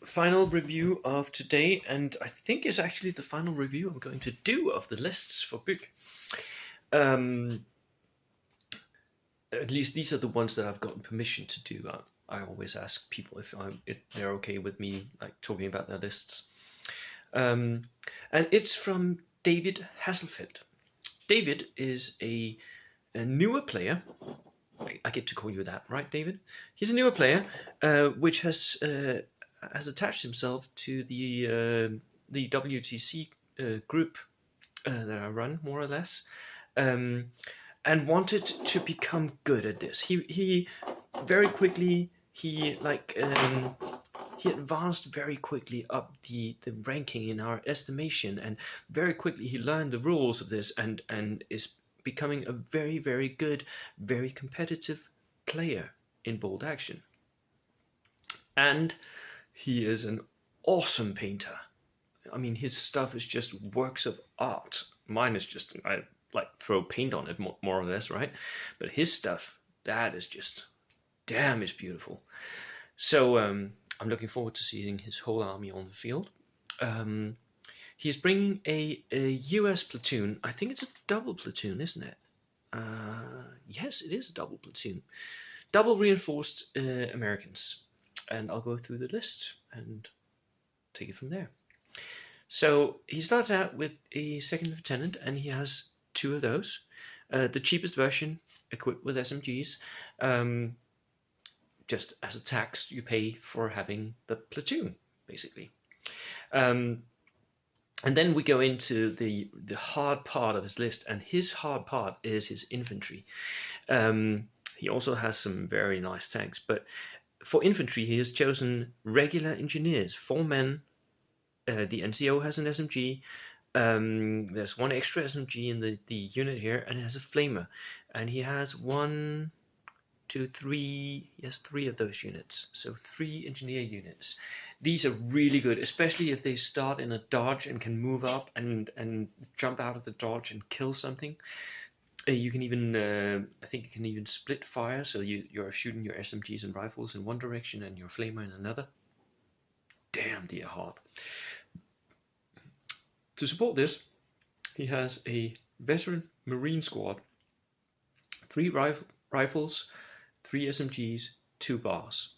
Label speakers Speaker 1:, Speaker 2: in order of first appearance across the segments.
Speaker 1: final review of today, and I think it's actually the final review I'm going to do of the lists for BYG. At least these are the ones that I've gotten permission to do. I always ask people if they're okay with me like talking about their lists. And it's from David Hasselfeld. David is a newer player. I get to call you that, right, David? He's a newer player, which has attached himself to the WTC group that I run, more or less, and wanted to become good at this. He very quickly he advanced very quickly up the ranking in our estimation, and very quickly he learned the rules of this and is becoming a very, very good, very competitive player in bolt action. And he is an awesome painter. I mean, his stuff is just works of art. Mine is just, I like throw paint on it more or less, right? But his stuff, that is just, damn, is beautiful. So I'm looking forward to seeing his whole army on the field. He's bringing a US platoon. I think it's a double platoon, isn't it? Yes, it is a double platoon. Double reinforced Americans. And I'll go through the list and take it from there. So he starts out with a second lieutenant, and he has two of those. The cheapest version, equipped with SMGs. Just as a tax you pay for having the platoon, basically. And then we go into the hard part of his list, and his hard part is his infantry. He also has some very nice tanks, but for infantry he has chosen regular engineers, 4 men. The NCO has an SMG. There's one extra SMG in the unit here, and it has a flamer. And he has 1, 2, 3. He has 3 of those units. So 3 engineer units. These are really good, especially if they start in a dodge and can move up and jump out of the dodge and kill something. You can even, I think you can even split fire, so you're shooting your SMGs and rifles in one direction and your flamer in another. Damn, they are hard. To support this, he has a veteran Marine squad, 3 rifles, 3 SMGs, 2 bars.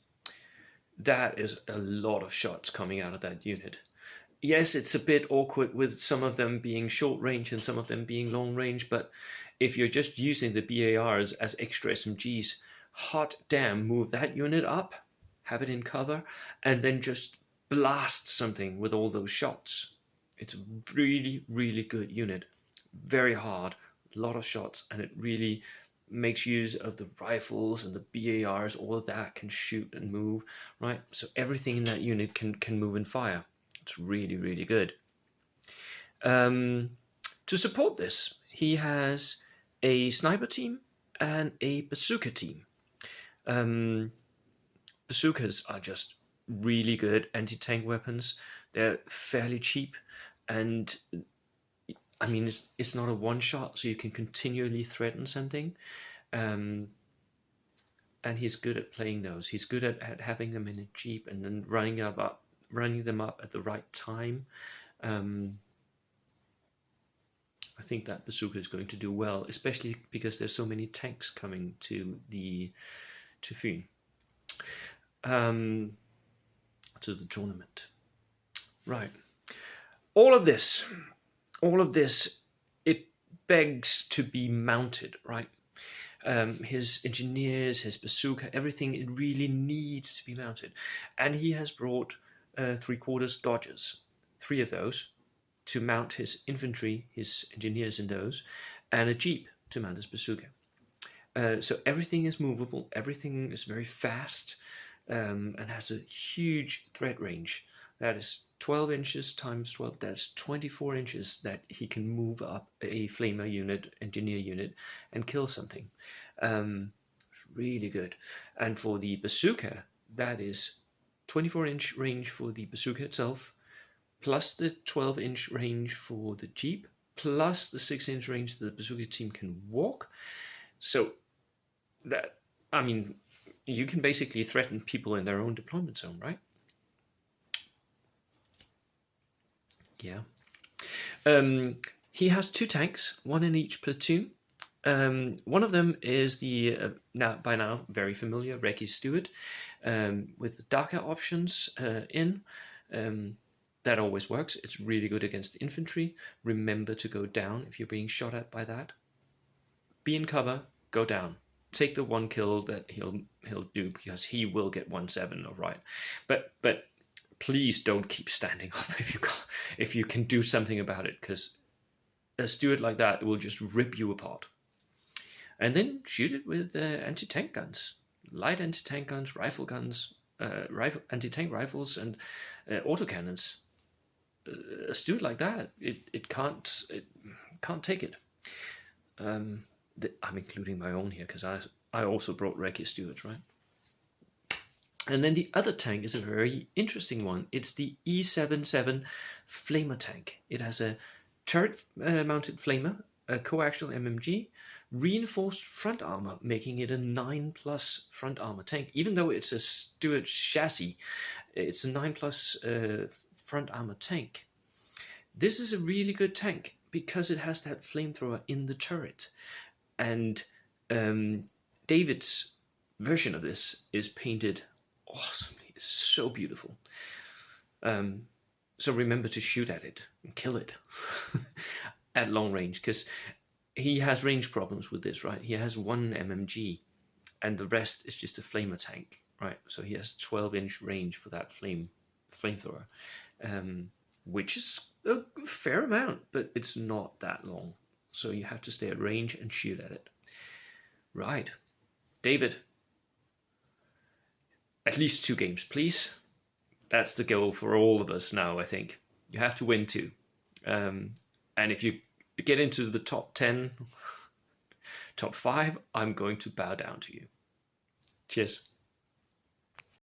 Speaker 1: That is a lot of shots coming out of that unit. Yes, it's a bit awkward with some of them being short range and some of them being long range, but if you're just using the BARs as extra SMGs, hot damn, move that unit up, have it in cover, and then just blast something with all those shots. It's a really, really good unit. Very hard, a lot of shots, and it really makes use of the rifles and the BARs. All of that can shoot and move, right? So everything in that unit can move and fire. It's really, really good. To support this, he has a sniper team and a bazooka team. Bazookas are just really good anti-tank weapons. They're fairly cheap, and I mean it's not a one-shot, so you can continually threaten something. And he's good at playing those. He's good at having them in a jeep and then running them up at the right time. I think that bazooka is going to do well, especially because there's so many tanks coming to Fyn, to the tournament. Right. All of this, it begs to be mounted, right? His engineers, his bazooka, everything, it really needs to be mounted. And he has brought 3/4 Dodgers, 3 of those, to mount his infantry, his engineers in those, and a jeep to mount his bazooka. So everything is movable, everything is very fast, and has a huge threat range. That is 12 inches times 12, that's 24 inches that he can move up a flamer unit, engineer unit, and kill something. It's really good. And for the bazooka, that is 24-inch range for the bazooka itself, plus the 12-inch range for the jeep, plus the 6-inch range that the bazooka team can walk. So that, I mean, you can basically threaten people in their own deployment zone, right? Yeah. He has 2 tanks, one in each platoon. One of them is the by now very familiar Reggie Stewart, with darker options in. That always works. It's really good against infantry. Remember to go down if you're being shot at by that. Be in cover, go down. Take the 1 kill that he'll do, because he will get 1-7, all right. But please don't keep standing up if you can do something about it, because a Stewart like that will just rip you apart. And then shoot it with anti-tank guns, light anti-tank guns, rifle guns, anti-tank rifles, and autocannons. A Stewart like that, it can't take it. I'm including my own here because I also brought Reggie Stewart, right? And then the other tank is a very interesting one. It's the E77 Flamer tank. It has a turret-mounted flamer, a coaxial MMG, reinforced front armor, making it a 9+ front armor tank. Even though it's a Stewart chassis, it's a 9+ front armor tank. This is a really good tank because it has that flamethrower in the turret. And David's version of this is painted awesomely. It's so beautiful. So remember to shoot at it and kill it at long range, because he has range problems with this, right? He has 1 MMG and the rest is just a flamer tank, right? So he has 12-inch range for that flamethrower, which is a fair amount, but it's not that long. So you have to stay at range and shoot at it. Right. David, at least 2 games, please. That's the goal for all of us now, I think. You have to win 2. And if you get into the top 10, top 5, I'm going to bow down to you. Cheers.